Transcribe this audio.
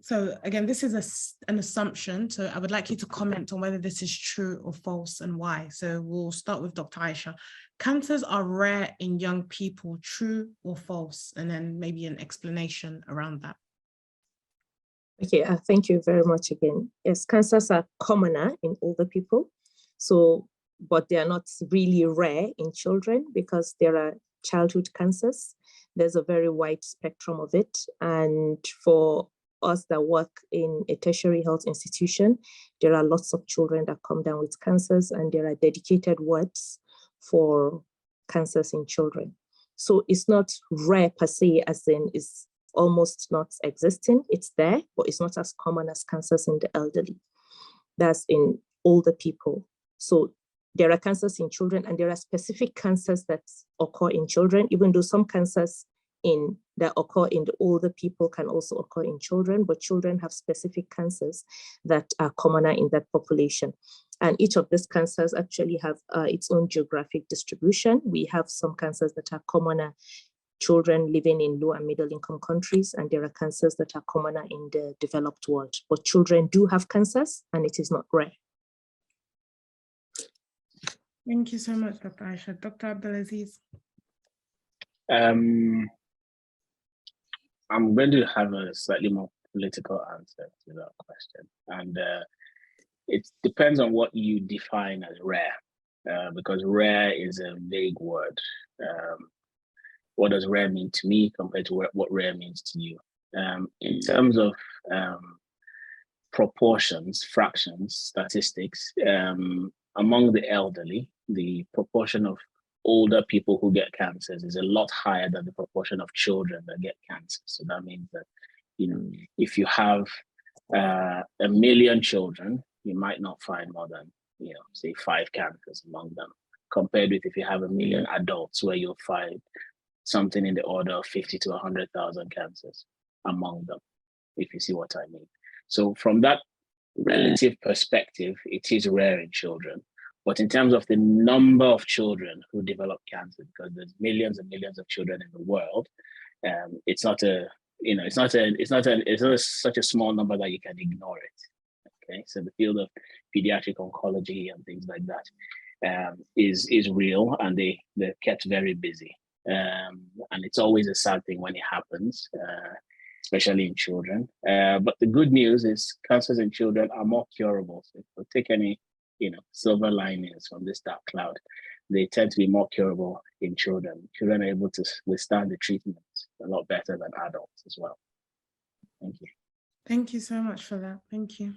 So again, this is an assumption. So I would like you to comment on whether this is true or false and why. So we'll start with Dr. Aisha. Cancers are rare in young people, true or false? And then maybe an explanation around that. Okay, thank you very much again. Yes, cancers are commoner in older people. So, but they are not really rare in children because there are childhood cancers. There's a very wide spectrum of it. And for us that work in a tertiary health institution, there are lots of children that come down with cancers, and there are dedicated wards for cancers in children. So it's not rare per se, as in it's almost not existing. It's there, but it's not as common as cancers in the elderly. That's in older people. So there are cancers in children, and there are specific cancers that occur in children, even though some cancers that occur in the older people can also occur in children, but children have specific cancers that are commoner in that population. And each of these cancers actually have its own geographic distribution. We have some cancers that are commoner children living in low and middle income countries, and there are cancers that are commoner in the developed world. But children do have cancers, and it is not rare. Thank you so much, Dr. Aisha. Dr. Abdulazeez. I'm going to have a slightly more political answer to that question. And it depends on what you define as rare, because rare is a vague word. What does rare mean to me compared to what rare means to you? In terms of proportions, fractions, statistics, among the elderly, the proportion of older people who get cancers is a lot higher than the proportion of children that get cancer. So that means that, if you have 1 million children, you might not find more than, say 5 cancers among them, compared with if you have 1 million adults, where you'll find something in the order of 50 to 100,000 cancers among them, if you see what I mean. So from that relative perspective, it is rare in children. But in terms of the number of children who develop cancer, because there's millions and millions of children in the world, it's not such a small number that you can ignore it. Okay, so the field of pediatric oncology and things like that is real, and they're kept very busy. And it's always a sad thing when it happens, especially in children. But the good news is cancers in children are more curable. So if we take any silver linings from this dark cloud, they tend to be more curable in children. Children are able to withstand the treatment a lot better than adults as well. Thank you. Thank you so much for that. Thank you.